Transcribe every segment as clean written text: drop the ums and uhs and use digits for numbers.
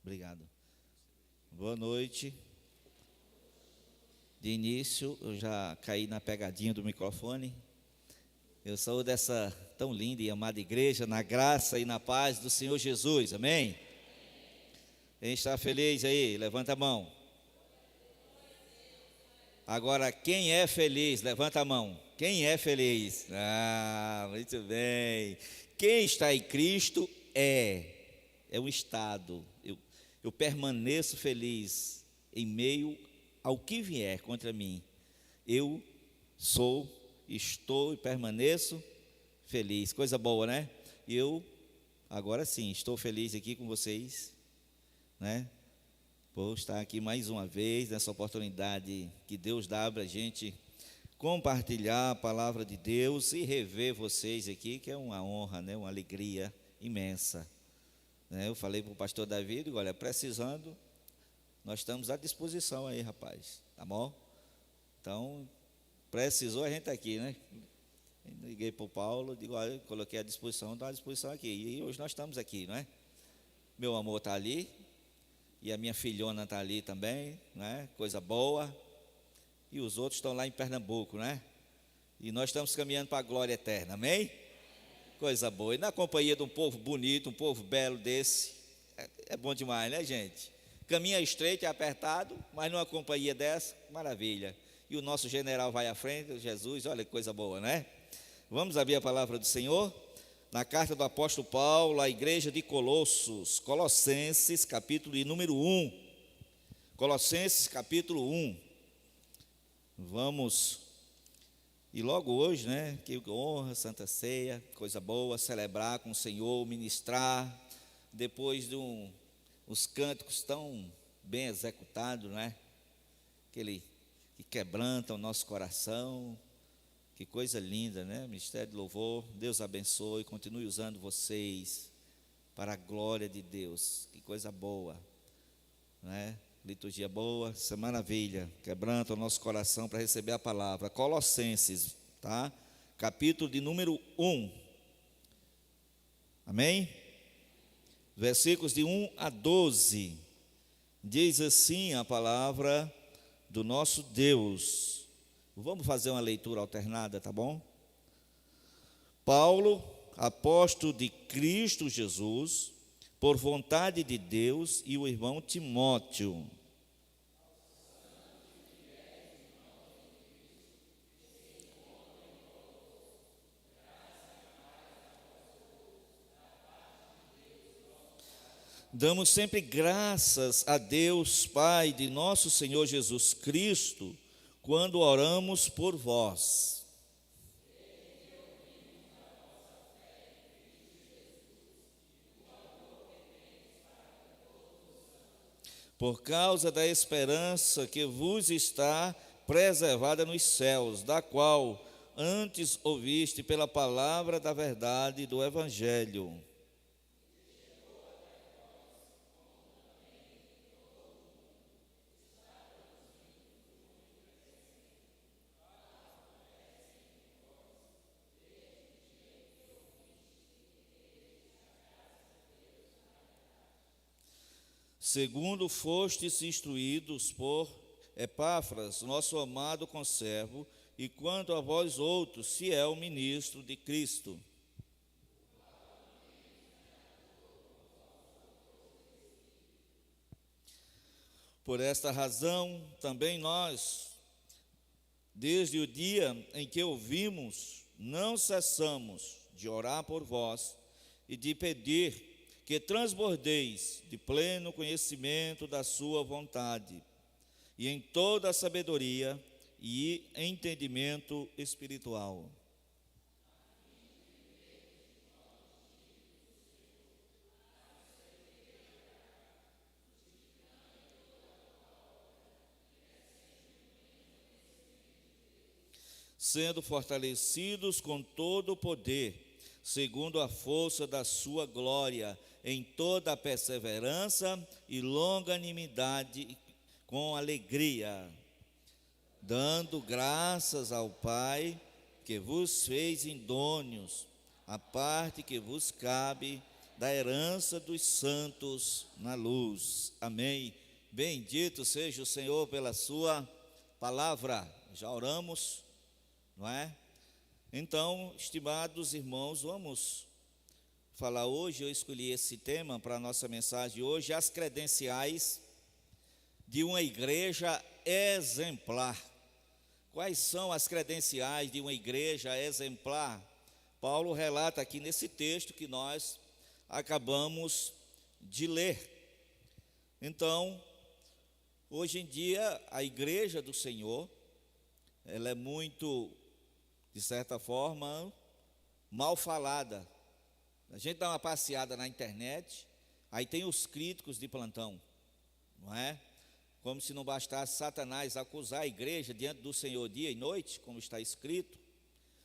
Obrigado. Boa noite. De início, eu já caí na pegadinha do microfone. Eu sou dessa tão linda e amada igreja, na graça e na paz do Senhor Jesus, amém? Quem está feliz aí? Levanta a mão. Agora, quem é feliz? Levanta a mão. Quem é feliz? Muito bem. Quem está em Cristo é um estado. Eu permaneço feliz em meio ao que vier contra mim. Eu estou e permaneço feliz. Coisa boa, né? Eu, agora sim, estou feliz aqui com vocês, né? Por estar aqui mais uma vez, nessa oportunidade que Deus dá para a gente compartilhar a palavra de Deus e rever vocês aqui, que é uma honra, né? Uma alegria imensa, né? Eu falei para o pastor Davi, digo, olha, precisando, nós estamos à disposição aí, rapaz, tá bom? Então, precisou, a gente está aqui, né? Liguei para o Paulo, digo, olha, coloquei à disposição, estou à disposição aqui, e hoje nós estamos aqui, não é? Meu amor está ali, e a minha filhona está ali também, né? Coisa boa, e os outros estão lá em Pernambuco, né? E nós estamos caminhando para a glória eterna, amém? Coisa boa, e na companhia de um povo bonito, um povo belo desse, é bom demais, né, gente? Caminho estreito e apertado, mas numa companhia dessa, maravilha. E o nosso general vai à frente, Jesus, olha que coisa boa, né? Vamos abrir a palavra do Senhor na carta do apóstolo Paulo à igreja de Colossenses, capítulo de número 1. Colossenses, capítulo 1. Vamos, e logo hoje, né? Que honra, Santa Ceia, coisa boa, celebrar com o Senhor, ministrar, depois de os cânticos tão bem executados, né? Que quebranta o nosso coração, que coisa linda, né? Ministério de louvor, Deus abençoe, continue usando vocês para a glória de Deus, que coisa boa, né? Liturgia boa, isso é maravilha, quebranta o nosso coração para receber a palavra. Colossenses, tá? Capítulo de número 1, amém? Versículos de 1 a 12, diz assim a palavra do nosso Deus. Vamos fazer uma leitura alternada, tá bom? Paulo, apóstolo de Cristo Jesus, por vontade de Deus, e o irmão Timóteo, damos sempre graças a Deus, Pai de nosso Senhor Jesus Cristo, quando oramos por vós. Por causa da esperança que vos está preservada nos céus, da qual antes ouviste pela palavra da verdade do Evangelho. Segundo fostes instruídos por Epáfras, nosso amado conservo, e quanto a vós outros, fiel ministro de Cristo. Por esta razão, também nós, desde o dia em que ouvimos, não cessamos de orar por vós e de pedir que transbordeis de pleno conhecimento da sua vontade, e em toda a sabedoria e entendimento espiritual. Sendo fortalecidos com todo o poder, segundo a força da sua glória, em toda a perseverança e longanimidade, com alegria, dando graças ao Pai, que vos fez idôneos, a parte que vos cabe, da herança dos santos na luz. Amém. Bendito seja o Senhor pela sua palavra. Já oramos, não é? Então, estimados irmãos, vamos falar hoje. Eu escolhi esse tema para a nossa mensagem hoje: as credenciais de uma igreja exemplar. Quais são as credenciais de uma igreja exemplar? Paulo relata aqui nesse texto que nós acabamos de ler. Então, hoje em dia, a igreja do Senhor, ela é muito, de certa forma, mal falada. A gente dá uma passeada na internet, aí tem os críticos de plantão, não é? Como se não bastasse Satanás acusar a igreja diante do Senhor dia e noite, como está escrito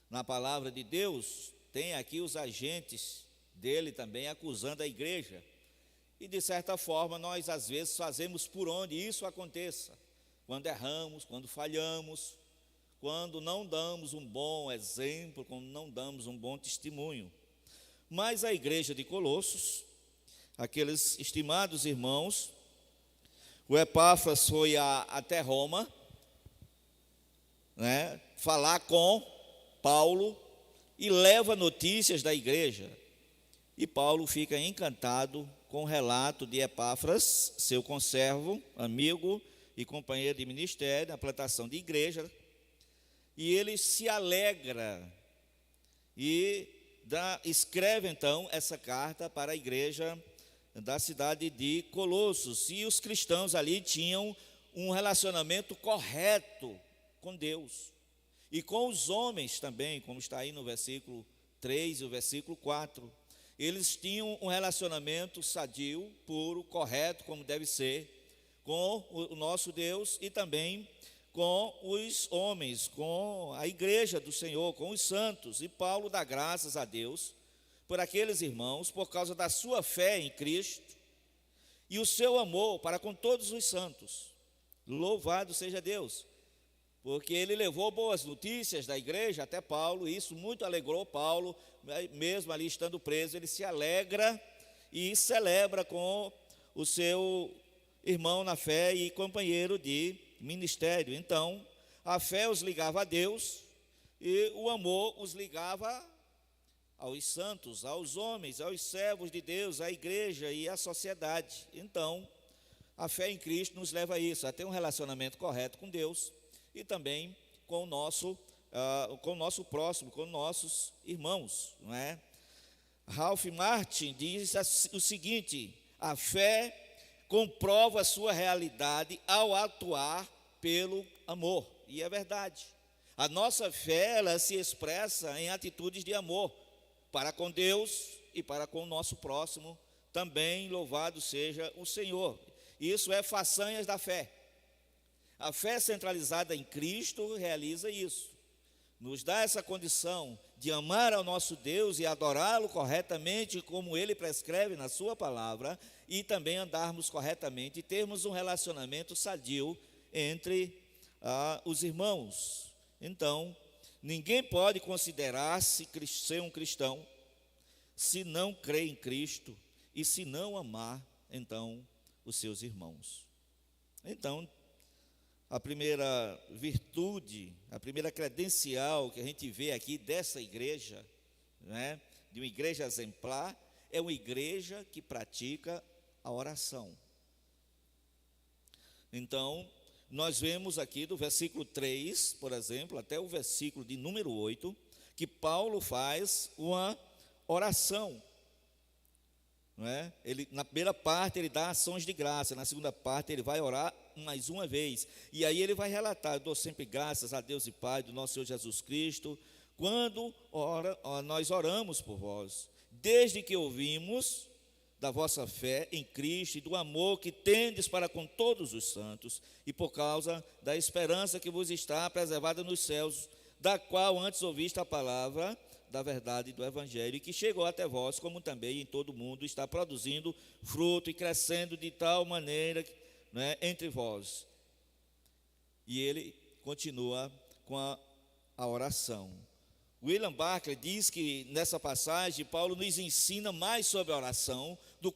na palavra de Deus. Tem aqui os agentes dele também acusando a igreja. E de certa forma nós às vezes fazemos por onde isso aconteça, quando erramos, quando falhamos, quando não damos um bom exemplo, quando não damos um bom testemunho. Mas a igreja de Colossos, aqueles estimados irmãos, o Epáfras foi até Roma, né, falar com Paulo e leva notícias da igreja. E Paulo fica encantado com o relato de Epáfras, seu conservo, amigo e companheiro de ministério, na plantação de igreja. E ele se alegra e escreve então essa carta para a igreja da cidade de Colossos. E os cristãos ali tinham um relacionamento correto com Deus e com os homens também, como está aí no versículo 3 e o versículo 4. Eles tinham um relacionamento sadio, puro, correto, como deve ser, com o nosso Deus e também com os homens, com a igreja do Senhor, com os santos. E Paulo dá graças a Deus por aqueles irmãos, por causa da sua fé em Cristo e o seu amor para com todos os santos. Louvado seja Deus, porque ele levou boas notícias da igreja até Paulo, e isso muito alegrou Paulo. Mesmo ali estando preso, ele se alegra e celebra com o seu irmão na fé e companheiro de ministério. Então, a fé os ligava a Deus e o amor os ligava aos santos, aos homens, aos servos de Deus, à igreja e à sociedade. Então, a fé em Cristo nos leva a isso, a ter um relacionamento correto com Deus e também com o nosso próximo, com nossos irmãos, não é? Ralph Martin diz o seguinte: a fé comprova a sua realidade ao atuar pelo amor. E é verdade. A nossa fé, ela se expressa em atitudes de amor para com Deus e para com o nosso próximo também. Louvado seja o Senhor. Isso é façanhas da fé. A fé centralizada em Cristo realiza isso. Nos dá essa condição de amar ao nosso Deus e adorá-lo corretamente, como Ele prescreve na sua palavra, e também andarmos corretamente e termos um relacionamento sadio entre os irmãos. Então, ninguém pode considerar-se ser um cristão se não crê em Cristo e se não amar, então, os seus irmãos. Então, a primeira virtude, a primeira credencial que a gente vê aqui dessa igreja, né, de uma igreja exemplar, é uma igreja que pratica a oração. Então, nós vemos aqui do versículo 3, por exemplo, até o versículo de número 8, que Paulo faz uma oração. Não é? Ele, na primeira parte ele dá ações de graça, na segunda parte ele vai orar mais uma vez, e aí ele vai relatar: eu dou sempre graças a Deus e Pai do nosso Senhor Jesus Cristo, quando nós oramos por vós, desde que ouvimos da vossa fé em Cristo e do amor que tendes para com todos os santos, e por causa da esperança que vos está preservada nos céus, da qual antes ouviste a palavra da verdade do Evangelho, e que chegou até vós, como também em todo o mundo está produzindo fruto e crescendo de tal maneira, né, entre vós. E ele continua com a oração. William Barclay diz que nessa passagem Paulo nos ensina mais sobre a oração do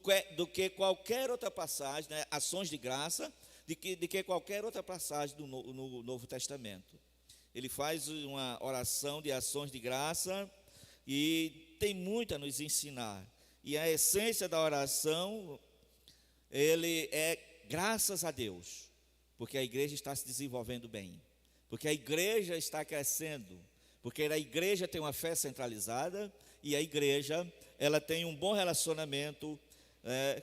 que qualquer outra passagem, né, ações de graça, de que qualquer outra passagem no Novo Testamento. Ele faz uma oração de ações de graça e tem muito a nos ensinar. E a essência da oração, ele é graças a Deus, porque a igreja está se desenvolvendo bem, porque a igreja está crescendo, porque a igreja tem uma fé centralizada e a igreja ela tem um bom relacionamento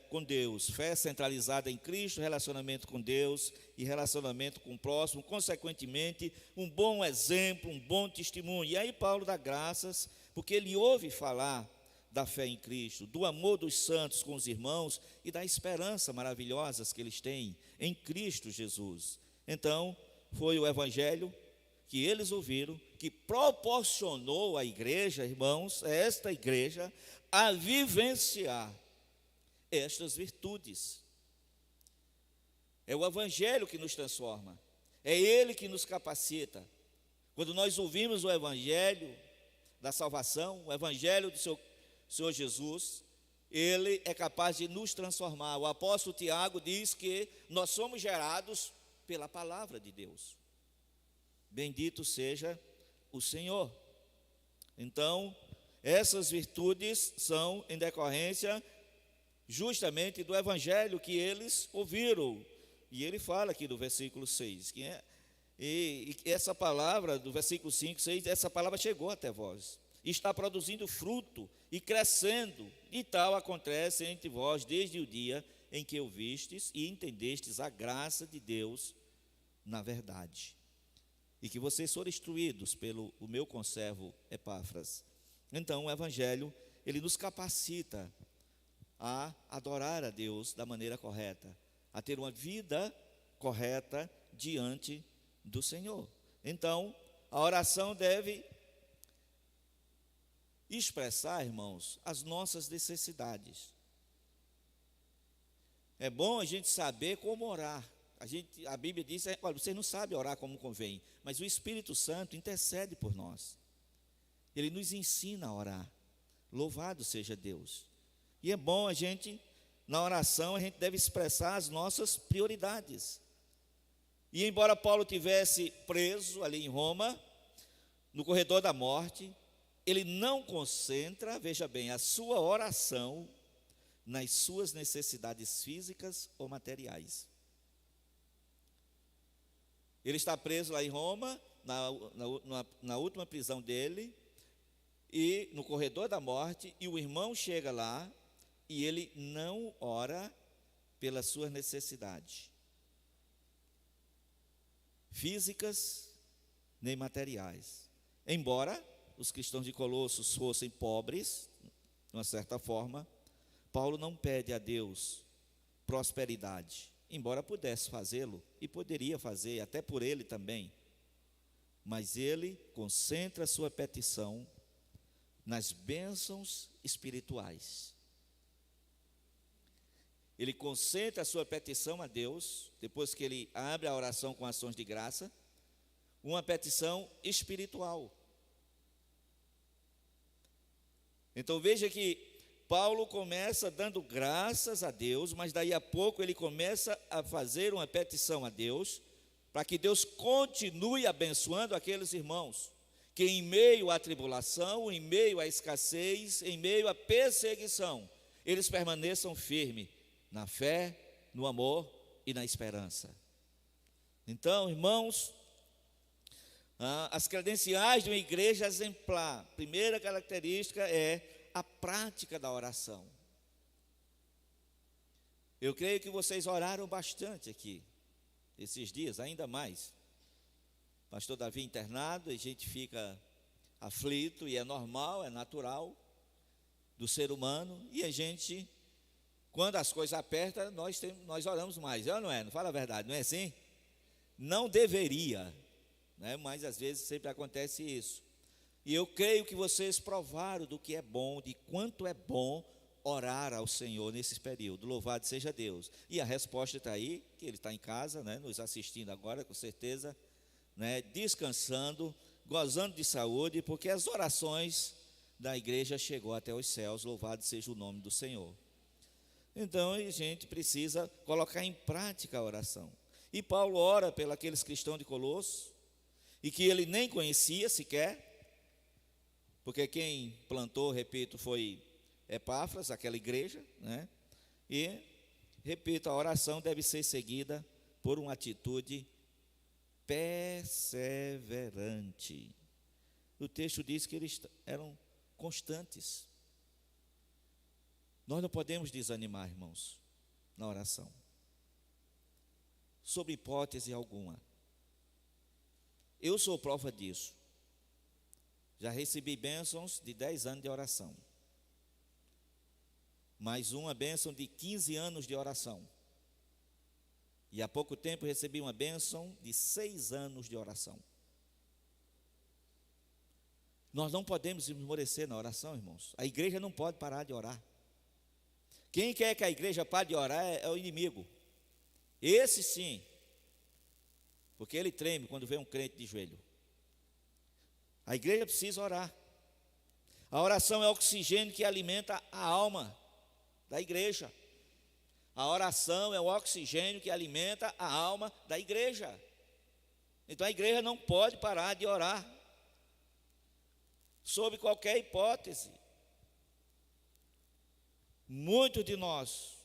com Deus, fé centralizada em Cristo, relacionamento com Deus e relacionamento com o próximo, consequentemente um bom exemplo, um bom testemunho. E aí Paulo dá graças porque ele ouve falar da fé em Cristo, do amor dos santos com os irmãos e da esperança maravilhosa que eles têm em Cristo Jesus. Então foi o evangelho que eles ouviram, que proporcionou à igreja, irmãos, esta igreja, a vivenciar estas virtudes. É o evangelho que nos transforma, é ele que nos capacita. Quando nós ouvimos o evangelho da salvação, o evangelho do Senhor Jesus, ele é capaz de nos transformar. O apóstolo Tiago diz que nós somos gerados pela palavra de Deus. Bendito seja o Senhor. Então, essas virtudes são em decorrência justamente do evangelho que eles ouviram. E ele fala aqui do versículo 6, e essa palavra, do versículo 5, 6, essa palavra chegou até vós, está produzindo fruto e crescendo, e tal acontece entre vós desde o dia em que ouvistes e entendestes a graça de Deus na verdade, e que vocês foram instruídos pelo o meu conservo Epáfras. Então o evangelho, ele nos capacita a adorar a Deus da maneira correta, a ter uma vida correta diante do Senhor. Então, a oração deve expressar, irmãos, as nossas necessidades. É bom a gente saber como orar. A Bíblia diz, olha, você não sabe orar como convém, mas o Espírito Santo intercede por nós. Ele nos ensina a orar. Louvado seja Deus. E é bom a gente, na oração, a gente deve expressar as nossas prioridades. E embora Paulo tivesse preso ali em Roma, no corredor da morte, ele não concentra, veja bem, a sua oração nas suas necessidades físicas ou materiais. Ele está preso lá em Roma, na última prisão dele, e no corredor da morte, e o irmão chega lá, e ele não ora pelas suas necessidades físicas nem materiais. Embora os cristãos de Colossos fossem pobres, de uma certa forma, Paulo não pede a Deus prosperidade, embora pudesse fazê-lo, e poderia fazer, até por ele também, mas ele concentra a sua petição nas bênçãos espirituais. Ele concentra a sua petição a Deus, depois que ele abre a oração com ações de graça, uma petição espiritual. Então veja que Paulo começa dando graças a Deus, mas daí a pouco ele começa a fazer uma petição a Deus, para que Deus continue abençoando aqueles irmãos, que em meio à tribulação, em meio à escassez, em meio à perseguição, eles permaneçam firmes na fé, no amor e na esperança. Então, irmãos, as credenciais de uma igreja exemplar, primeira característica é a prática da oração. Eu creio que vocês oraram bastante aqui, esses dias, ainda mais. Pastor Davi internado, a gente fica aflito, e é normal, é natural do ser humano, e a gente, quando as coisas apertam, nós oramos mais, não é? Não fala a verdade, não é assim? Não deveria, né? Mas às vezes sempre acontece isso. E eu creio que vocês provaram do que é bom, de quanto é bom orar ao Senhor nesse período. Louvado seja Deus. E a resposta está aí, que ele está em casa, né, nos assistindo agora, com certeza, né, descansando gozando de saúde, porque as orações da igreja chegou até os céus, louvado seja o nome do Senhor. Então a gente precisa colocar em prática a oração. E Paulo ora pelos cristãos de Colosso, e que ele nem conhecia sequer, porque quem plantou, repito, foi Epáfras, aquela igreja, né? E, repito, a oração deve ser seguida por uma atitude perseverante. O texto diz que eles eram constantes. Nós não podemos desanimar, irmãos, na oração, sob hipótese alguma. Eu sou prova disso. Já recebi bênçãos de 10 anos de oração, mais uma bênção de 15 anos de oração. E há pouco tempo recebi uma bênção de 6 anos de oração. Nós não podemos esmorecer na oração, irmãos. A igreja não pode parar de orar. Quem quer que a igreja pare de orar é o inimigo. Esse sim, porque ele treme quando vê um crente de joelho. A igreja precisa orar. A oração é o oxigênio que alimenta a alma da igreja. A oração é o oxigênio que alimenta a alma da igreja. Então a igreja não pode parar de orar, sob qualquer hipótese. Muitos de nós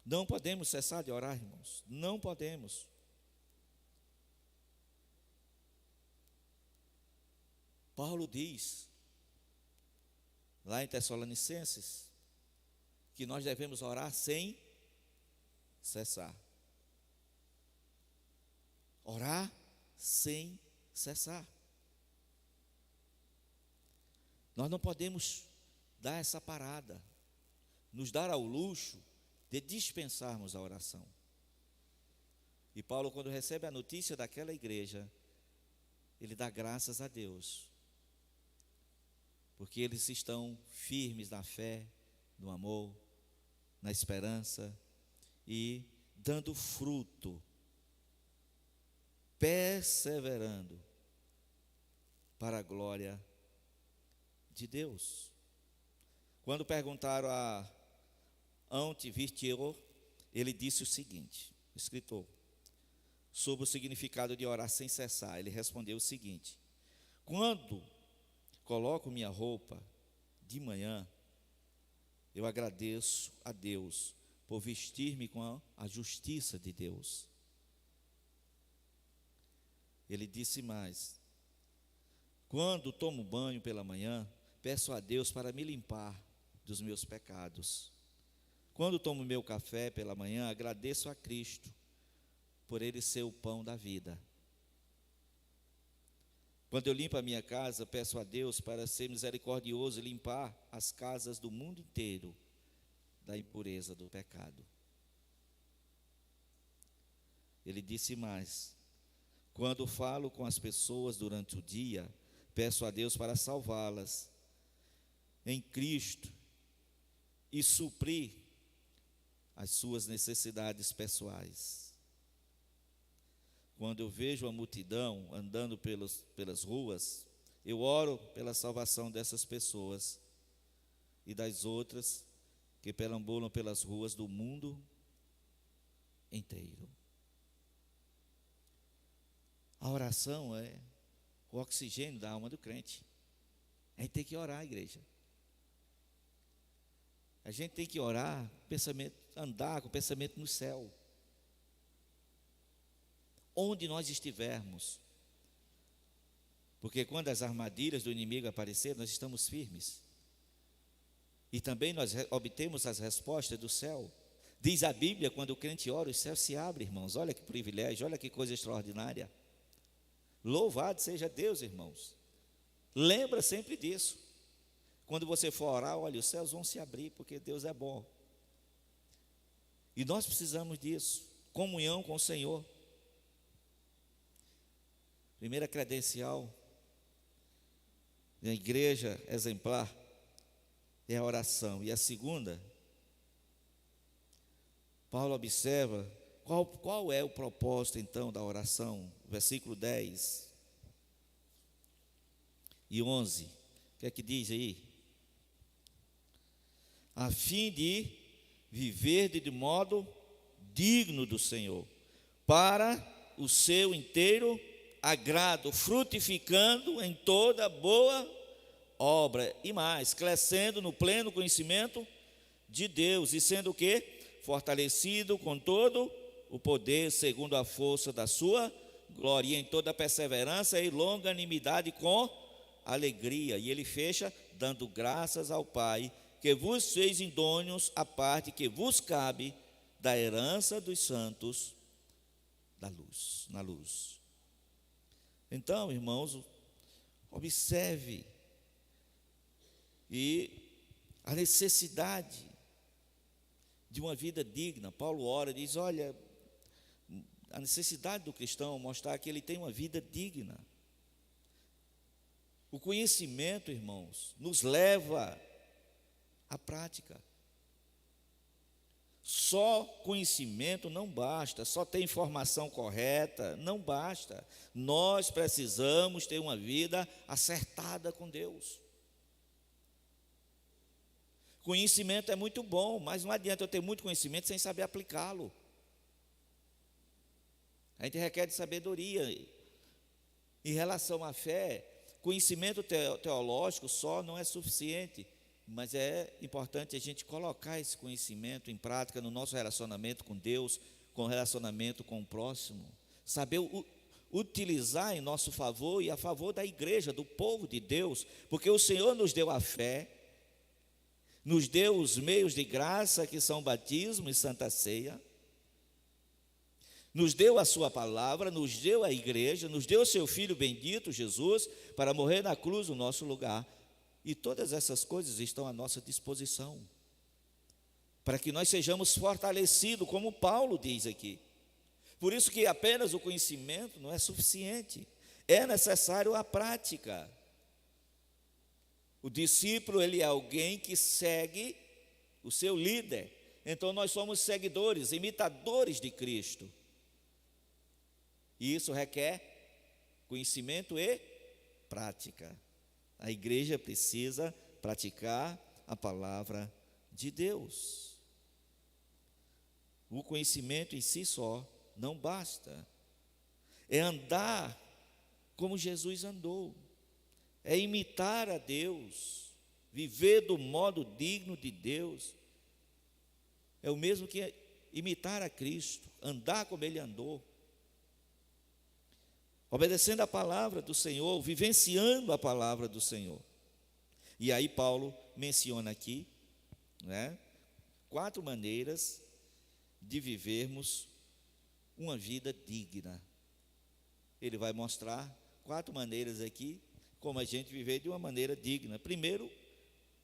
não podemos cessar de orar, irmãos. Não podemos. Paulo diz, lá em Tessalonicenses, que nós devemos orar sem cessar. Orar sem cessar. Nós não podemos dar essa parada, nos dar ao luxo de dispensarmos a oração. E Paulo, quando recebe a notícia daquela igreja, ele dá graças a Deus, porque eles estão firmes na fé, no amor, na esperança e dando fruto, perseverando para a glória de Deus. Quando perguntaram a Antivirtio, ele disse o seguinte, o escritor, sobre o significado de orar sem cessar. Ele respondeu o seguinte: quando coloco minha roupa de manhã, eu agradeço a Deus por vestir-me com a justiça de Deus. Ele disse mais: quando tomo banho pela manhã, peço a Deus para me limpar dos meus pecados. Quando tomo meu café pela manhã, agradeço a Cristo por Ele ser o pão da vida. Quando eu limpo a minha casa, peço a Deus para ser misericordioso e limpar as casas do mundo inteiro da impureza do pecado. Ele disse mais: quando falo com as pessoas durante o dia, peço a Deus para salvá-las em Cristo e suprir as suas necessidades pessoais. Quando eu vejo a multidão andando pelas ruas, eu oro pela salvação dessas pessoas e das outras que perambulam pelas ruas do mundo inteiro. A oração é o oxigênio da alma do crente. A gente tem que orar, igreja. A gente tem que orar, andar com o pensamento no céu. Onde nós estivermos. Porque quando as armadilhas do inimigo aparecerem, nós estamos firmes. E também nós obtemos as respostas do céu. Diz a Bíblia, quando o crente ora, o céu se abre, irmãos. Olha que privilégio, olha que coisa extraordinária. Louvado seja Deus, irmãos. Lembra sempre disso. Quando você for orar, olha, os céus vão se abrir, porque Deus é bom. E nós precisamos disso, comunhão com o Senhor. Primeira credencial da igreja exemplar é a oração. E a segunda, Paulo observa qual é o propósito então da oração. Versículo 10, e 11. O que é que diz aí? A fim de viver de modo digno do Senhor, para o seu inteiro agrado, frutificando em toda boa obra, e mais, crescendo no pleno conhecimento de Deus, e sendo o quê? Fortalecido com todo o poder, segundo a força da sua glória, e em toda perseverança e longanimidade com alegria. E ele fecha, dando graças ao Pai, que vos fez idôneos à parte que vos cabe da herança dos santos da luz, na luz. Então, irmãos, observe e a necessidade de uma vida digna. Paulo ora e diz: olha, a necessidade do cristão mostrar que ele tem uma vida digna. O conhecimento, irmãos, nos leva à prática. Só conhecimento não basta, só ter informação correta não basta. Nós precisamos ter uma vida acertada com Deus. Conhecimento é muito bom, mas não adianta eu ter muito conhecimento sem saber aplicá-lo. A gente requer de sabedoria. Em relação à fé, conhecimento teológico só não é suficiente, mas é importante a gente colocar esse conhecimento em prática no nosso relacionamento com Deus, com o relacionamento com o próximo. Saber utilizar em nosso favor e a favor da igreja, do povo de Deus, porque o Senhor nos deu a fé, nos deu os meios de graça que são o batismo e santa ceia, nos deu a sua palavra, nos deu a igreja, nos deu o seu Filho bendito, Jesus, para morrer na cruz no nosso lugar. E todas essas coisas estão à nossa disposição, para que nós sejamos fortalecidos, como Paulo diz aqui. Por isso que apenas o conhecimento não é suficiente, é necessário a prática. O discípulo, ele é alguém que segue o seu líder. Então nós somos seguidores, imitadores de Cristo. E isso requer conhecimento e prática. A igreja precisa praticar a palavra de Deus. O conhecimento em si só não basta. É andar como Jesus andou. É imitar a Deus, viver do modo digno de Deus. É o mesmo que imitar a Cristo, andar como Ele andou, obedecendo a palavra do Senhor, vivenciando a palavra do Senhor. E aí Paulo menciona aqui, né, 4 maneiras de vivermos uma vida digna. Ele vai mostrar 4 maneiras aqui, como a gente viver de uma maneira digna. Primeiro,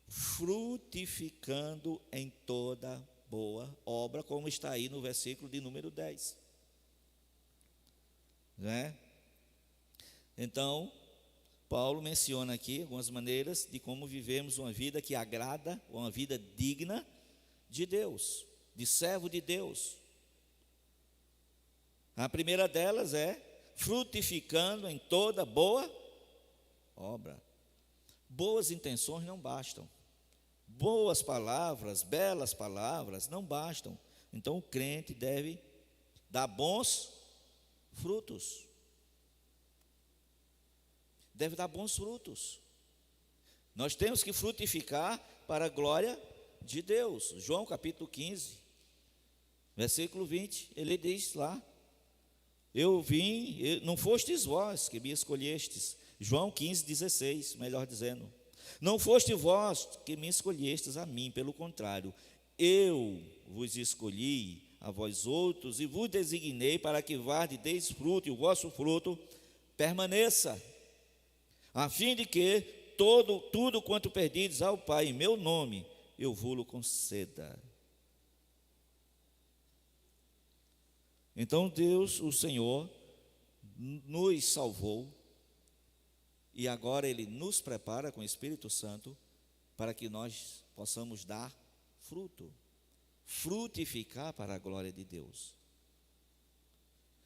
frutificando em toda boa obra, como está aí no versículo de número 10. Né? Então, Paulo menciona aqui algumas maneiras de como vivemos uma vida que agrada, uma vida digna de Deus, de servo de Deus. A primeira delas é frutificando em toda boa obra. Boas intenções não bastam. Boas palavras, belas palavras não bastam. Então o crente deve dar bons frutos. Deve dar bons frutos. Nós temos que frutificar para a glória de Deus. João capítulo 15, versículo 20, ele diz lá: eu vim, não fostes vós que me escolhestes. João 15, 16, melhor dizendo. Não foste vós que me escolhestes a mim, pelo contrário, eu vos escolhi a vós outros e vos designei para que vardes, deis fruto, e o vosso fruto permaneça, a fim de que tudo quanto perdides ao Pai em meu nome, eu vou-lo conceda. Então Deus, o Senhor, nos salvou, e agora Ele nos prepara com o Espírito Santo para que nós possamos dar fruto, frutificar para a glória de Deus.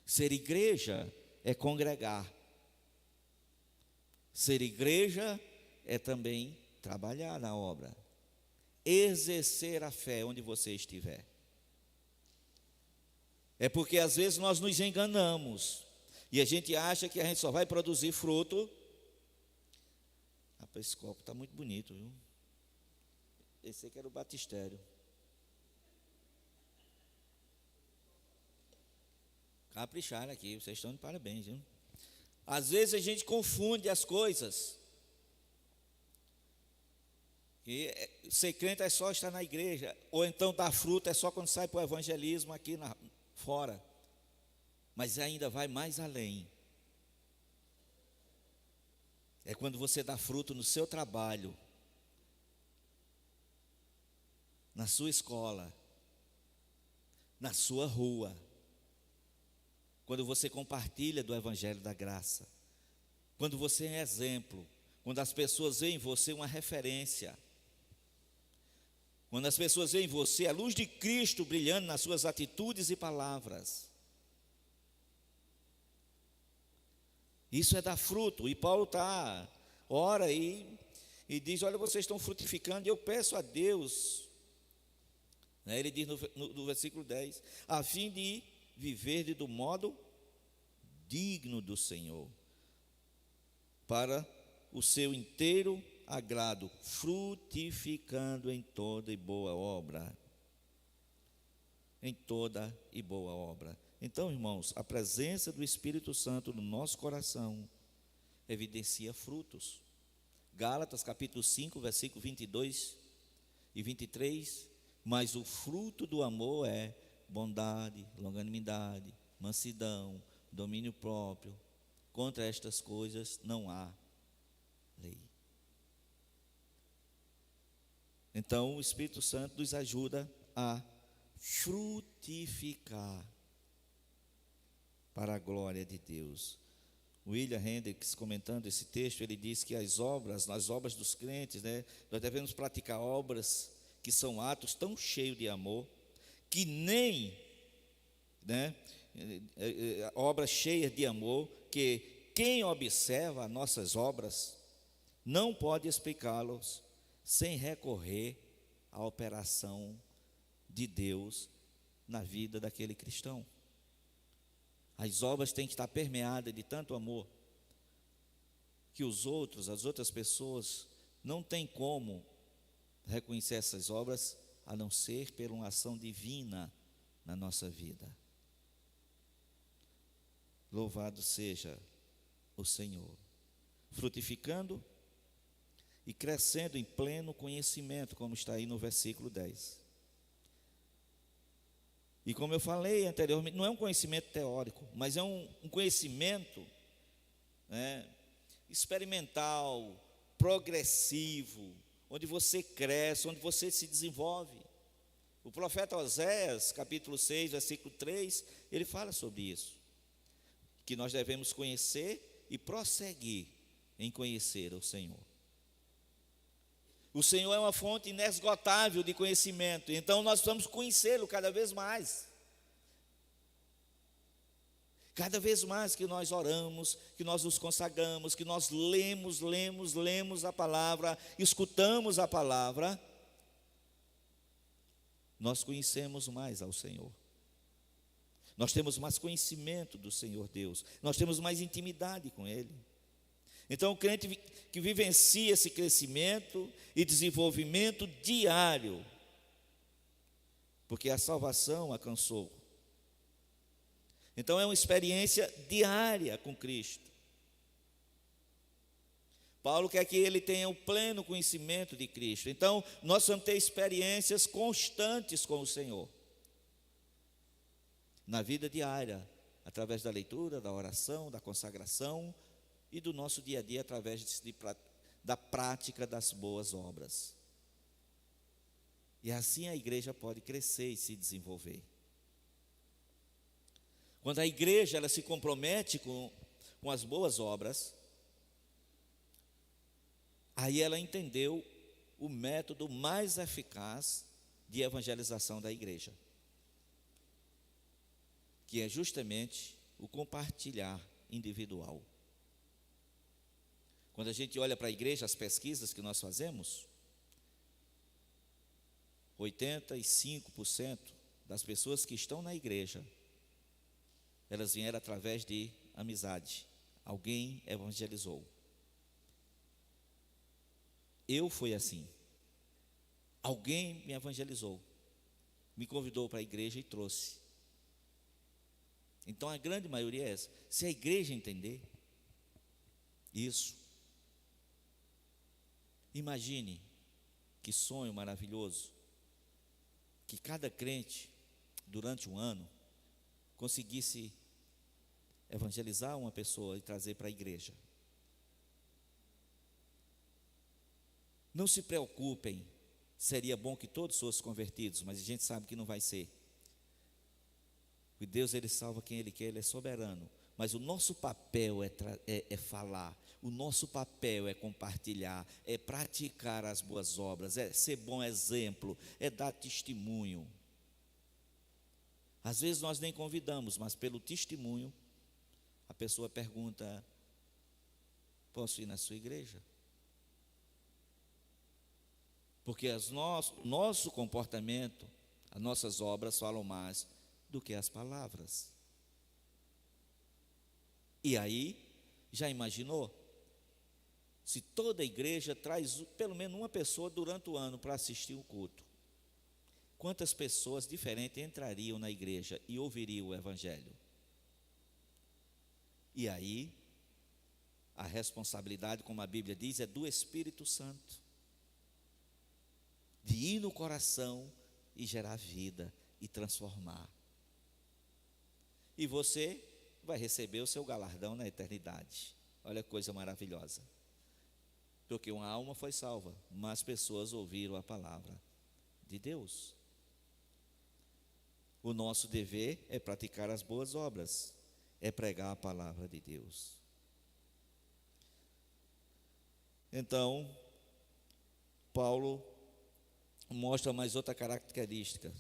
Ser igreja é congregar. Ser igreja é também trabalhar na obra, exercer a fé onde você estiver. É porque às vezes nós nos enganamos e a gente acha que a gente só vai produzir fruto. Rapaz, esse copo está muito bonito, viu? Esse aqui era o batistério. Capricharam aqui, vocês estão de parabéns, viu? Às vezes a gente confunde as coisas. E ser crente é só estar na igreja, ou então dar fruto é só quando sai para o evangelismo aqui fora. Mas ainda vai mais além. É quando você dá fruto no seu trabalho, na sua escola, na sua rua. Quando você compartilha do evangelho da graça. Quando você é exemplo. Quando as pessoas veem em você uma referência. Quando as pessoas veem em você a luz de Cristo brilhando nas suas atitudes e palavras. Isso é dar fruto. E Paulo ora e diz, olha, vocês estão frutificando, e eu peço a Deus, né, ele diz no versículo 10, a fim de viver do modo digno do Senhor, para o seu inteiro agrado, frutificando em toda e boa obra. Em toda e boa obra. Então, irmãos, a presença do Espírito Santo no nosso coração evidencia frutos. Gálatas capítulo 5, versículo 22 e 23, mas o fruto do amor é bondade, longanimidade, mansidão, domínio próprio. Contra estas coisas não há lei. Então, o Espírito Santo nos ajuda a frutificar para a glória de Deus. William Hendricks, comentando esse texto, ele diz que nas obras dos crentes, né, nós devemos praticar obras que são atos tão cheios de amor, que nem, né, obras cheias de amor, que quem observa as nossas obras não pode explicá-los sem recorrer à operação de Deus na vida daquele cristão. As obras têm que estar permeadas de tanto amor que as outras pessoas não têm como reconhecer essas obras a não ser por uma ação divina na nossa vida. Louvado seja o Senhor, frutificando e crescendo em pleno conhecimento, como está aí no versículo 10. E como eu falei anteriormente, não é um conhecimento teórico, mas é um conhecimento, né, experimental, progressivo, onde você cresce, onde você se desenvolve. O profeta Oséias, capítulo 6, versículo 3, ele fala sobre isso, que nós devemos conhecer e prosseguir em conhecer o Senhor. O Senhor é uma fonte inesgotável de conhecimento, então nós precisamos conhecê-lo cada vez mais. Cada vez mais que nós oramos, que nós nos consagramos, que nós lemos a palavra, escutamos a palavra, nós conhecemos mais ao Senhor. Nós temos mais conhecimento do Senhor Deus, nós temos mais intimidade com Ele. Então, o crente que vivencia esse crescimento e desenvolvimento diário, porque a salvação alcançou. Então, é uma experiência diária com Cristo. Paulo quer que ele tenha o pleno conhecimento de Cristo. Então, nós vamos ter experiências constantes com o Senhor. Na vida diária, através da leitura, da oração, da consagração, e do nosso dia a dia através da prática das boas obras. E assim a igreja pode crescer e se desenvolver. Quando a igreja ela se compromete com as boas obras, aí ela entendeu o método mais eficaz de evangelização da igreja, que é justamente o compartilhar individual. Quando a gente olha para a igreja, as pesquisas que nós fazemos, 85% das pessoas que estão na igreja, elas vieram através de amizade. Alguém evangelizou. Eu fui assim. Alguém me evangelizou, me convidou para a igreja e trouxe. Então a grande maioria é essa. Se a igreja entender isso, imagine que sonho maravilhoso, que cada crente, durante um ano, conseguisse evangelizar uma pessoa e trazer para a igreja. Não se preocupem, seria bom que todos fossem convertidos, mas a gente sabe que não vai ser. O Deus, Ele salva quem Ele quer, Ele é soberano. Mas o nosso papel é falar, o nosso papel é compartilhar, é praticar as boas obras, é ser bom exemplo, é dar testemunho. Às vezes nós nem convidamos, mas pelo testemunho, a pessoa pergunta: posso ir na sua igreja? Porque nosso comportamento, as nossas obras falam mais do que as palavras. E aí, já imaginou? Se toda a igreja traz pelo menos uma pessoa durante o ano para assistir o culto, quantas pessoas diferentes entrariam na igreja e ouviriam o evangelho? E aí, a responsabilidade, como a Bíblia diz, é do Espírito Santo, de ir no coração e gerar vida e transformar. E você vai receber o seu galardão na eternidade. Olha que coisa maravilhosa. Porque uma alma foi salva, mas pessoas ouviram a palavra de Deus. O nosso dever é praticar as boas obras, é pregar a palavra de Deus. Então, Paulo mostra mais outra característica,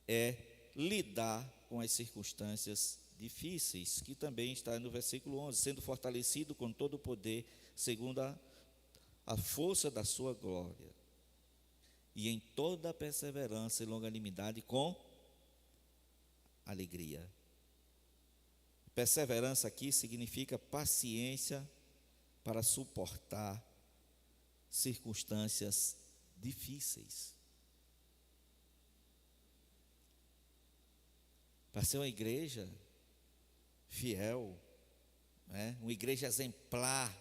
é lidar com as circunstâncias difíceis, que também está no versículo 11, sendo fortalecido com todo o poder, segundo a força da sua glória, e em toda a perseverança e longanimidade com alegria. Perseverança aqui significa paciência para suportar circunstâncias difíceis. Para ser uma igreja fiel, né? Uma igreja exemplar,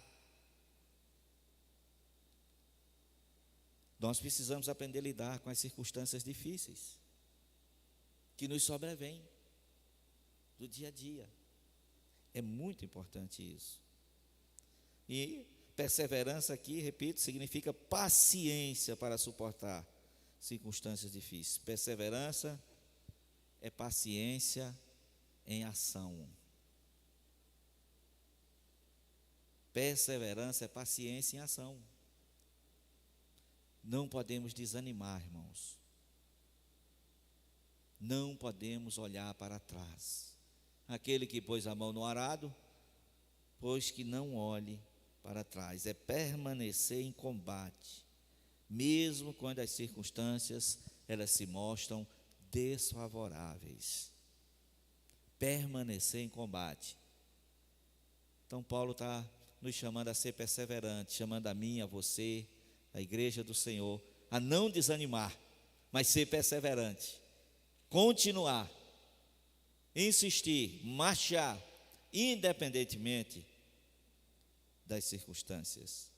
nós precisamos aprender a lidar com as circunstâncias difíceis que nos sobrevêm do dia a dia. É muito importante isso. E perseverança aqui, repito, significa paciência para suportar circunstâncias difíceis. Perseverança é paciência em ação. Perseverança é paciência em ação. Não podemos desanimar, irmãos. Não podemos olhar para trás. Aquele que pôs a mão no arado, pois que não olhe para trás. É permanecer em combate, mesmo quando as circunstâncias elas se mostram desfavoráveis. Permanecer em combate. Então Paulo está nos chamando a ser perseverante, chamando a mim, a você, a igreja do Senhor, a não desanimar, mas ser perseverante, continuar, insistir, marchar, independentemente das circunstâncias.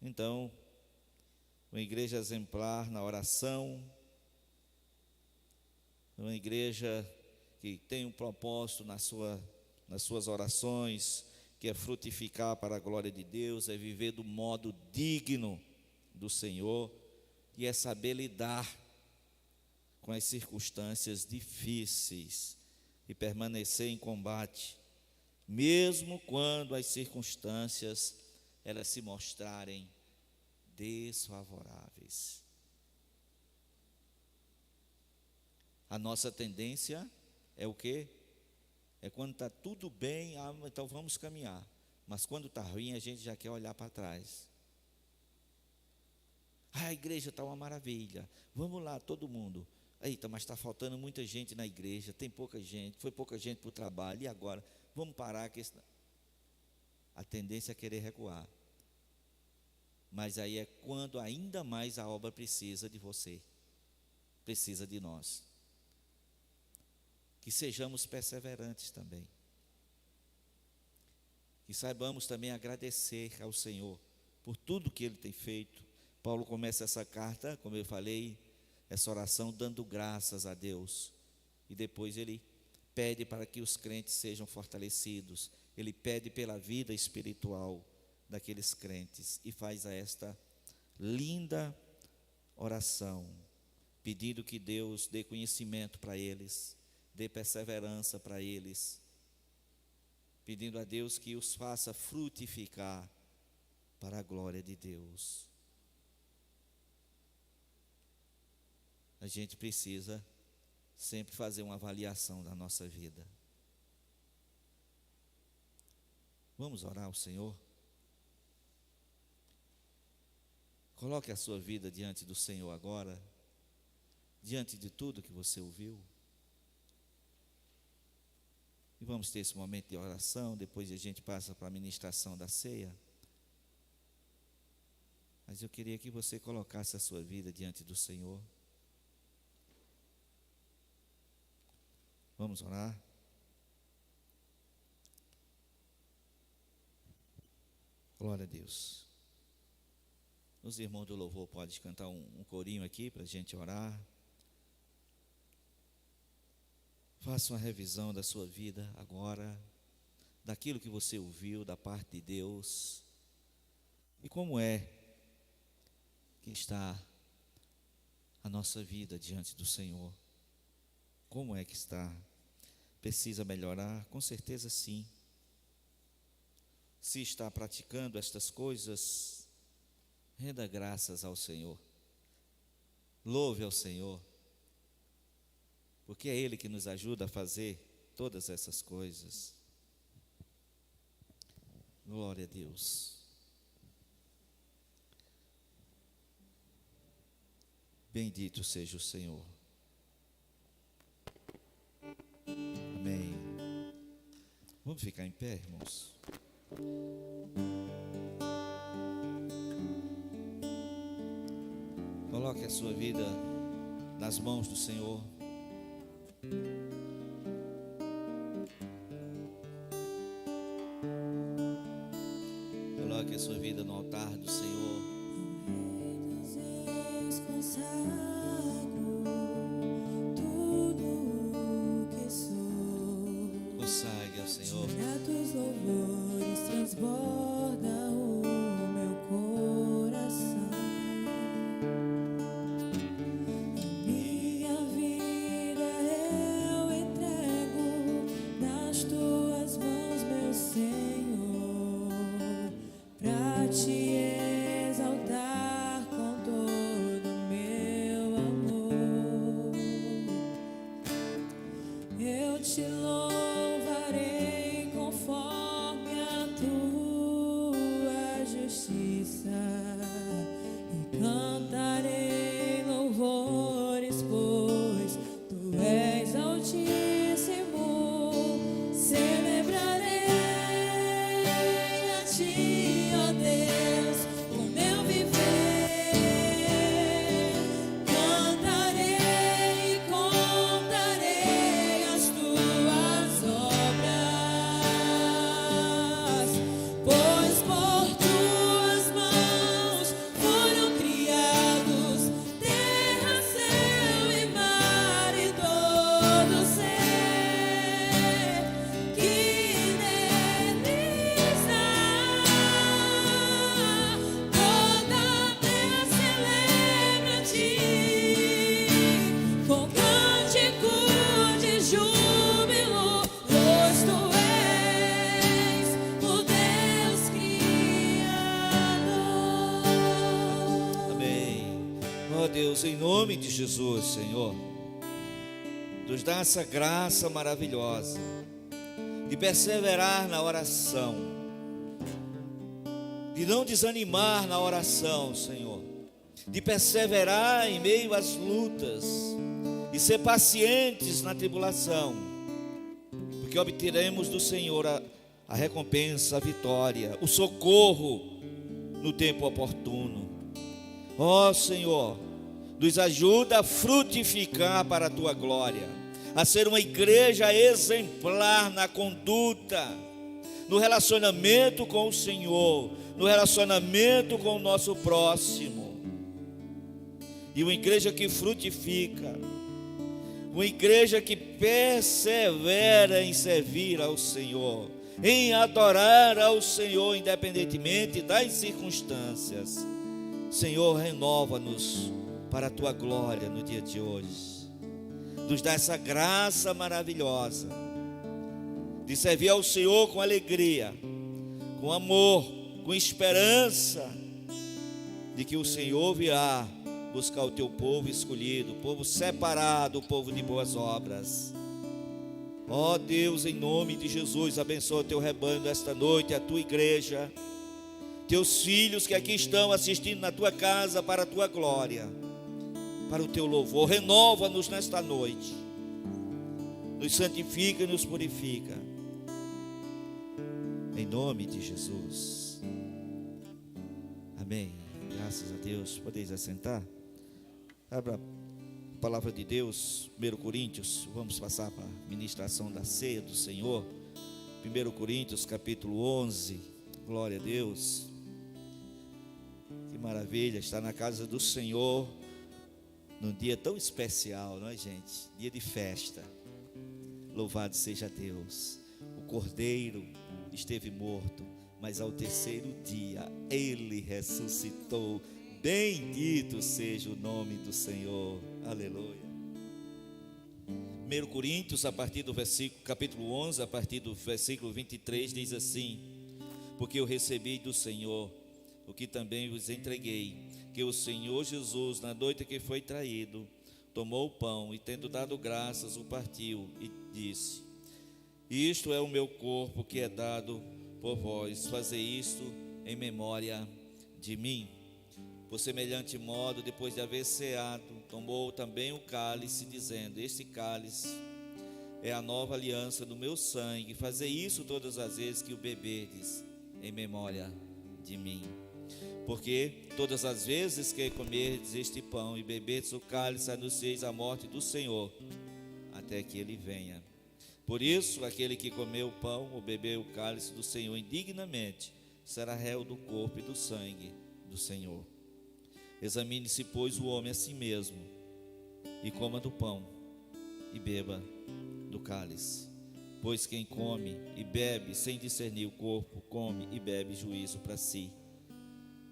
Então, uma igreja exemplar na oração, uma igreja que tem um propósito nas suas orações, que é frutificar para a glória de Deus, é viver do modo digno do Senhor, e é saber lidar com as circunstâncias difíceis e permanecer em combate, mesmo quando as circunstâncias elas se mostrarem desfavoráveis. A nossa tendência é o quê? É quando está tudo bem, então vamos caminhar. Mas quando está ruim, a gente já quer olhar para trás. A igreja está uma maravilha. Vamos lá, todo mundo. Eita, mas está faltando muita gente na igreja. Tem pouca gente. Foi pouca gente para o trabalho. E agora? Vamos parar. A tendência é querer recuar. Mas aí é quando ainda mais a obra precisa de você. Precisa de nós. Que sejamos perseverantes também. Que saibamos também agradecer ao Senhor por tudo que Ele tem feito. Paulo começa essa carta, como eu falei, essa oração dando graças a Deus. E depois ele pede para que os crentes sejam fortalecidos. Ele pede pela vida espiritual daqueles crentes. E faz esta linda oração, pedindo que Deus dê conhecimento para eles, dê perseverança para eles, pedindo a Deus que os faça frutificar para a glória de Deus. A gente precisa sempre fazer uma avaliação da nossa vida. Vamos orar ao Senhor? Coloque a sua vida diante do Senhor agora, diante de tudo que você ouviu. E vamos ter esse momento de oração, depois a gente passa para a ministração da ceia. Mas eu queria que você colocasse a sua vida diante do Senhor. Vamos orar? Glória a Deus. Os irmãos do louvor podem cantar um corinho aqui para a gente orar. Faça uma revisão da sua vida agora, daquilo que você ouviu da parte de Deus. E como é que está a nossa vida diante do Senhor? Como é que está? Precisa melhorar? Com certeza sim. Se está praticando estas coisas, renda graças ao Senhor. Louve ao Senhor. Porque é Ele que nos ajuda a fazer todas essas coisas. Glória a Deus. Bendito seja o Senhor. Amém. Vamos ficar em pé, irmãos? Coloque a sua vida nas mãos do Senhor. Coloque a sua vida no altar do Senhor. Consagre ao Senhor. Gratos louvores transborda o meu coração. Minha vida eu entrego nas tuas mãos, meu Senhor, pra te exaltar com todo o meu amor. Eu te louvarei conforme a tua justiça e cantarei louvores, pois tu és altíssimo. Celebrarei a ti, ó Deus, o meu viver. Cantarei e contarei as tuas obras, pois por tuas mãos foram criados terra, céu e mar e todo ser que neles há. Toda a terra celebra a ti com cântico de júbilo, pois tu és o Deus Criador. Amém. Ó Deus, em nome de Jesus, Senhor, nos dá essa graça maravilhosa de perseverar na oração, de não desanimar na oração, Senhor, de perseverar em meio às lutas e ser pacientes na tribulação, porque obteremos do Senhor a recompensa, a vitória, o socorro no tempo oportuno. Ó Senhor, nos ajuda a frutificar para a Tua glória, a ser uma igreja exemplar na conduta, no relacionamento com o Senhor, no relacionamento com o nosso próximo, e uma igreja que frutifica, uma igreja que persevera em servir ao Senhor, em adorar ao Senhor, independentemente das circunstâncias. Senhor, renova-nos para a Tua glória no dia de hoje, nos dá essa graça maravilhosa de servir ao Senhor com alegria, com amor, com esperança de que o Senhor virá buscar o Teu povo escolhido, o povo separado, o povo de boas obras. Ó Deus, em nome de Jesus, abençoa o Teu rebanho esta noite, a Tua igreja, Teus filhos que aqui estão assistindo na Tua casa para a Tua glória, para o Teu louvor. Renova-nos nesta noite, nos santifica e nos purifica, em nome de Jesus. Amém. Graças a Deus. Podeis assentar? Abra a palavra de Deus, 1 Coríntios, vamos passar para a ministração da ceia do Senhor. 1 Coríntios capítulo 11, glória a Deus. Que maravilha estar na casa do Senhor num dia tão especial, não é, gente? Dia de festa. Louvado seja Deus. O Cordeiro esteve morto, mas ao terceiro dia Ele ressuscitou. Bendito seja o nome do Senhor. Aleluia. 1 Coríntios, a partir do capítulo 11, a partir do versículo 23, diz assim: porque eu recebi do Senhor o que também vos entreguei, que o Senhor Jesus, na noite que foi traído, tomou o pão e, tendo dado graças, o partiu e disse: isto é o meu corpo que é dado por vós, fazei isto em memória de mim. Por semelhante modo, depois de haver ceado, tomou também o cálice, dizendo: este cálice é a nova aliança do meu sangue, fazei isso todas as vezes que o beberdes, em memória de mim. Porque todas as vezes que comerdes este pão e beberdes o cálice, anuncieis a morte do Senhor, até que Ele venha. Por isso, aquele que comer o pão ou beber o cálice do Senhor indignamente, será réu do corpo e do sangue do Senhor. Examine-se, pois, o homem a si mesmo, e coma do pão, e beba do cálice. Pois quem come e bebe sem discernir o corpo, come e bebe juízo para si.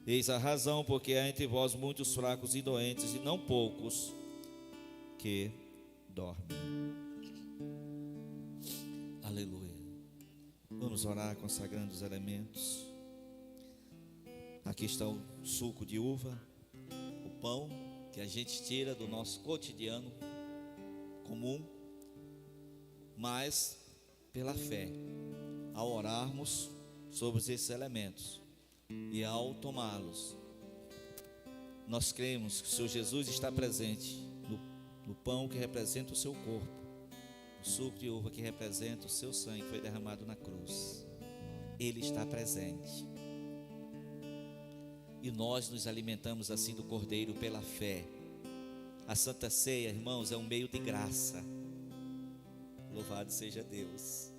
Eis a razão porque há entre vós muitos fracos e doentes, e não poucos que dormem. Aleluia. Vamos orar consagrando os elementos. Aqui está o suco de uva, o pão que a gente tira do nosso cotidiano comum, mas pela fé, ao orarmos sobre esses elementos e ao tomá-los, nós cremos que o Senhor Jesus está presente no pão que representa o seu corpo, o suco de uva que representa o seu sangue que foi derramado na cruz. Ele está presente. E nós nos alimentamos assim do Cordeiro pela fé. A Santa Ceia, irmãos, é um meio de graça. Louvado seja Deus.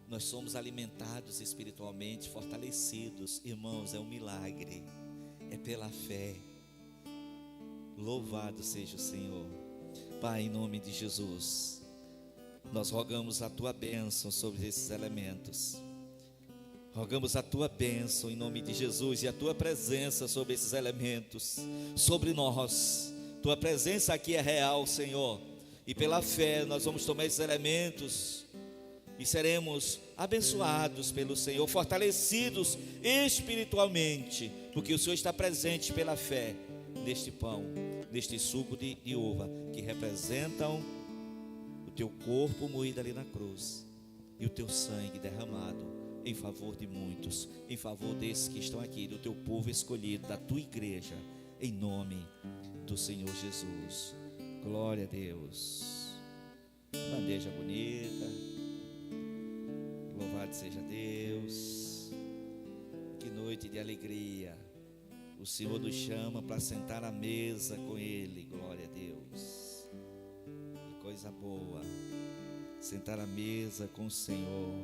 Nós somos alimentados espiritualmente, fortalecidos. Irmãos, é um milagre. É pela fé. Louvado seja o Senhor. Pai, em nome de Jesus, nós rogamos a Tua bênção sobre esses elementos. Rogamos a Tua bênção em nome de Jesus e a Tua presença sobre esses elementos, sobre nós. Tua presença aqui é real, Senhor. E pela fé nós vamos tomar esses elementos e seremos abençoados pelo Senhor, fortalecidos espiritualmente, porque o Senhor está presente pela fé neste pão, neste suco de uva, que representam o Teu corpo moído ali na cruz e o Teu sangue derramado em favor de muitos, em favor desses que estão aqui, do teu povo escolhido, da tua igreja, em nome do Senhor Jesus. Glória a Deus. Bandeja bonita. Louvado seja Deus. Que noite de alegria. O Senhor nos chama para sentar à mesa com Ele. Glória a Deus. Que coisa boa. Sentar à mesa com o Senhor.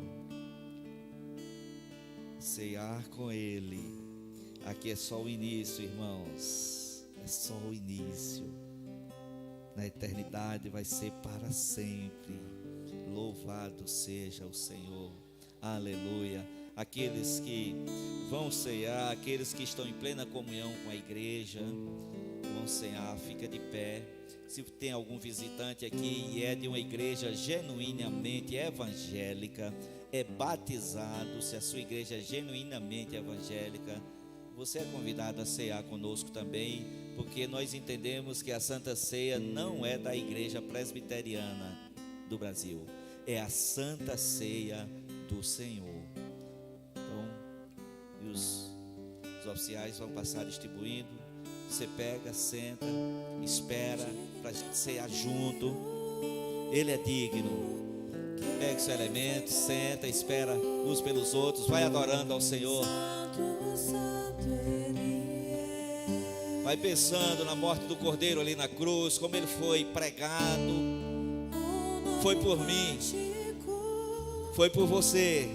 Cear com Ele. Aqui é só o início, irmãos. É só o início. Na eternidade vai ser para sempre. Louvado seja o Senhor. Aleluia. Aqueles que vão cear, aqueles que estão em plena comunhão com a igreja, vão cear, fica de pé. Se tem algum visitante aqui e é de uma igreja genuinamente evangélica, é batizado, se a sua igreja é genuinamente evangélica, você é convidado a cear conosco também, porque nós entendemos que a Santa Ceia não é da igreja presbiteriana do Brasil, é a Santa Ceia do Senhor. Então, os oficiais vão passar distribuindo. Você pega, senta, espera para cear junto. Ele é digno. Pega seu elemento, senta, espera uns pelos outros, vai adorando ao Senhor. Vai pensando na morte do Cordeiro ali na cruz, como ele foi pregado. Foi por mim, foi por você,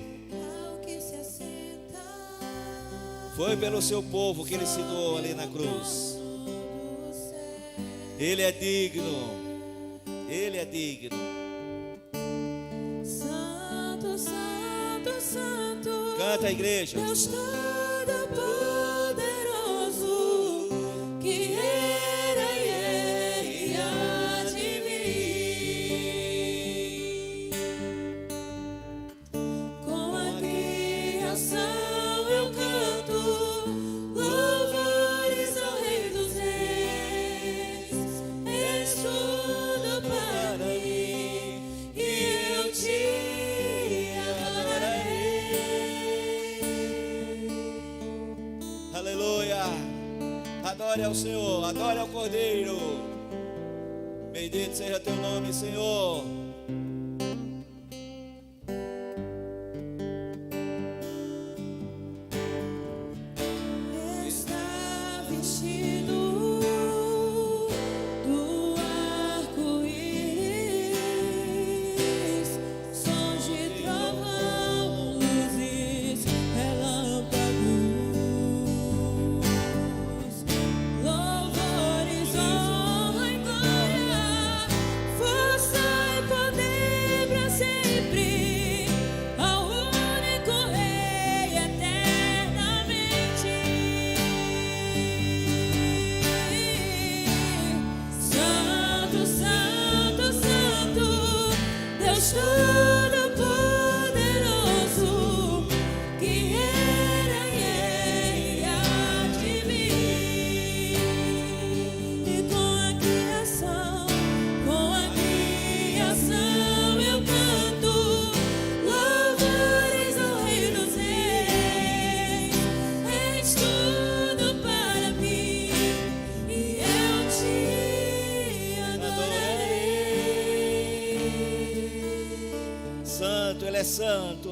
foi pelo seu povo que ele se doou ali na cruz. Ele é digno, ele é digno. Santo, Santo, Santo, Canta a igreja. Deus Todo-Poderoso, que era e é e há de vir. Com a criação eu canto louvores ao Rei dos Reis. És tudo para mim e eu te adorarei. Aleluia. Adore ao Senhor, adore ao Cordeiro. Bendito seja teu nome, Senhor. Está vestido do arco-íris, sons de trovão, luzes, relâmpagos, louvores, honra e glória, força e poder para sempre, ao único Rei eternamente. Santo, Santo, Santo, Deus Todo-Poderoso, que era e é e há de vir. E com a criação eu canto louvores ao Rei dos Reis. És tudo para mim e eu te adorarei. Santo, Ele é santo,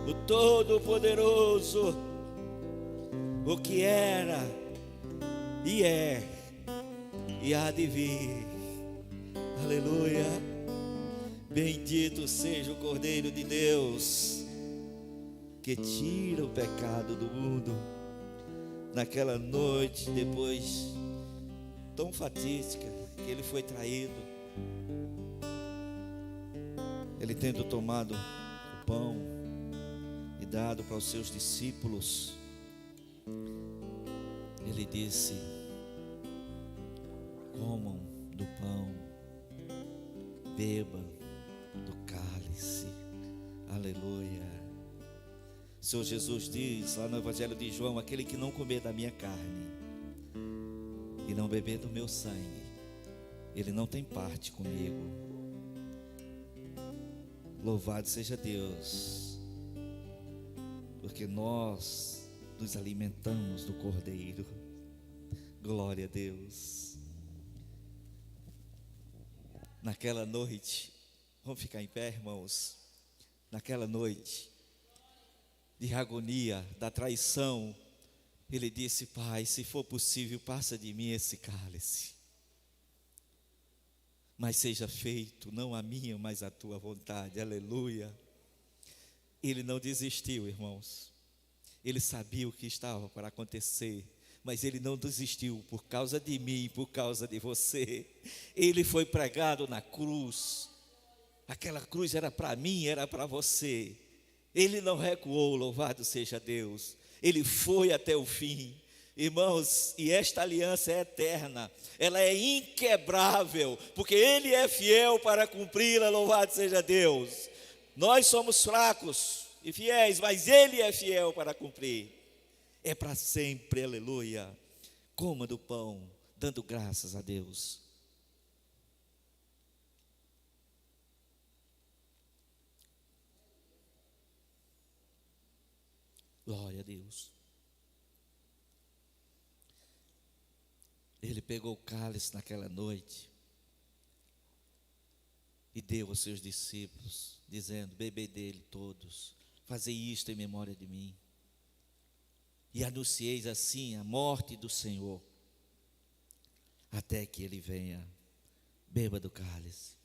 o Todo-Poderoso, o que era e é e há de vir. Aleluia. Bendito seja o Cordeiro de Deus, que tira o pecado do mundo. Naquela noite, depois tão fatídica, que ele foi traído, ele tendo tomado o pão e dado para os seus discípulos, ele disse: comam do pão, bebam do cálice. Aleluia. O Senhor Jesus diz lá no Evangelho de João: aquele que não comer da minha carne e não beber do meu sangue, ele não tem parte comigo. Louvado seja Deus. porque nós nos alimentamos do Cordeiro. Glória a Deus. Naquela noite, vamos ficar em pé, irmãos. Naquela noite de agonia, da traição, ele disse: Pai, se for possível, passa de mim esse cálice, mas seja feito não a minha, mas a tua vontade. Aleluia. Ele não desistiu, irmãos. Ele sabia o que estava para acontecer, mas ele não desistiu por causa de mim, por causa de você. Ele foi pregado na cruz. Aquela cruz era para mim, era para você. Ele não recuou, louvado seja Deus. Ele foi até o fim. Irmãos, e esta aliança é eterna, ela é inquebrável, porque Ele é fiel para cumpri-la, louvado seja Deus. Nós somos fracos e fiéis, mas Ele é fiel para cumprir. É para sempre, aleluia. Coma do pão, dando graças a Deus. Glória a Deus. Ele pegou o cálice naquela noite e deu aos seus discípulos, dizendo: bebei dele todos, fazei isto em memória de mim. E anuncieis assim a morte do Senhor, até que Ele venha. Beba do cálice.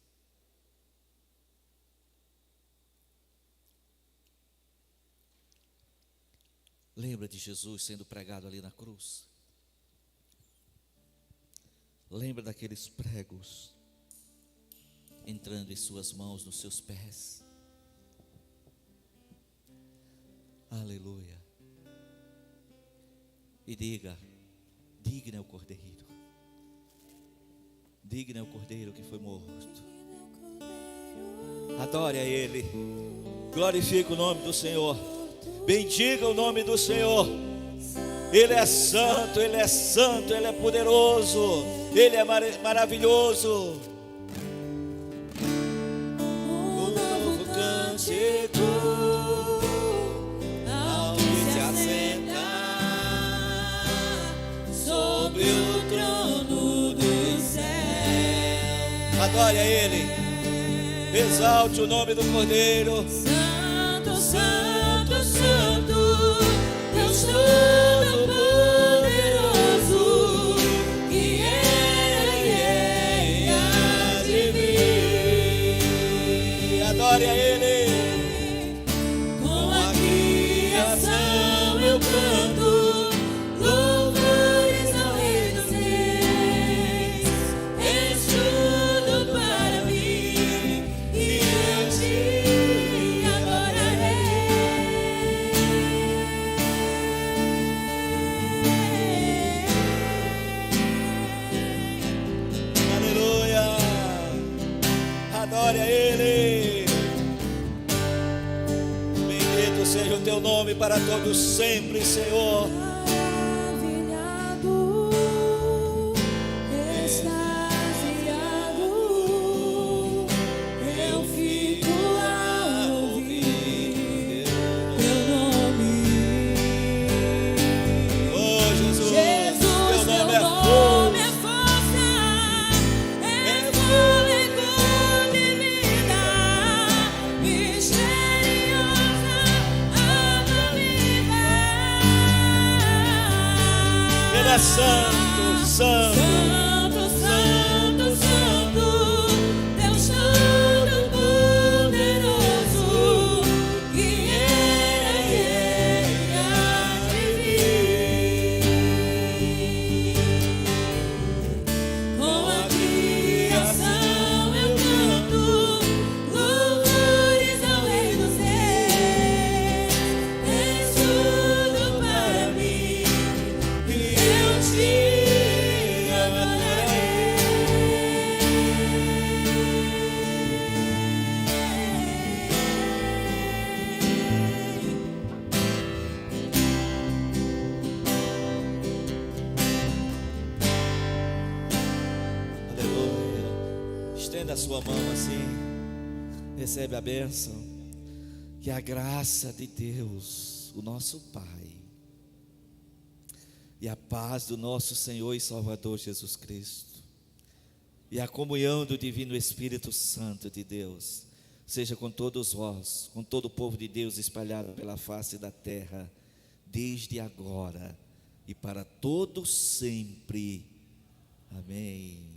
Lembra de Jesus sendo pregado ali na cruz? Lembra daqueles pregos entrando em suas mãos, nos seus pés? Aleluia. E diga: digno é o Cordeiro. Digno é o Cordeiro que foi morto. Adore a Ele. Glorifique o nome do Senhor. Bendiga o nome do Senhor. Ele é santo, Ele é santo, Ele é poderoso, Ele é maravilhoso. Um novo cântico ao que se assenta sobre o trono do céu. Adore a Ele. Exalte o nome do Cordeiro. Santo, santo, santo, Deus Todo-Poderoso, que era e é e há de vir. Adore a Ele. Com a criação eu canto louvores ao Rei dos Reis. És tudo para mim e eu te adorarei. Aleluia. Adore a Ele. Bendito seja o teu nome para todos sempre, Senhor. Maravilhado, extasiado, eu fico a ouvir teu nome. Oh, Jesus, Jesus, teu nome é teu força. nome é força, é fôlego de vida, misteriosa, água viva. Ele é santo, santo. Santo, santo, santo, Deus Todo-Poderoso, que era e há de vir. Com a criação eu canto louvores ao Rei dos Reis. És tudo para mim e eu te adorarei. Aleluia. Estenda a sua mão assim. Recebe a bênção. Que a graça de Deus, o nosso Pai, e a paz do nosso Senhor e Salvador Jesus Cristo, e a comunhão do Divino Espírito Santo de Deus, seja com todos vós, com todo o povo de Deus espalhado pela face da terra, desde agora e para todo sempre. Amém.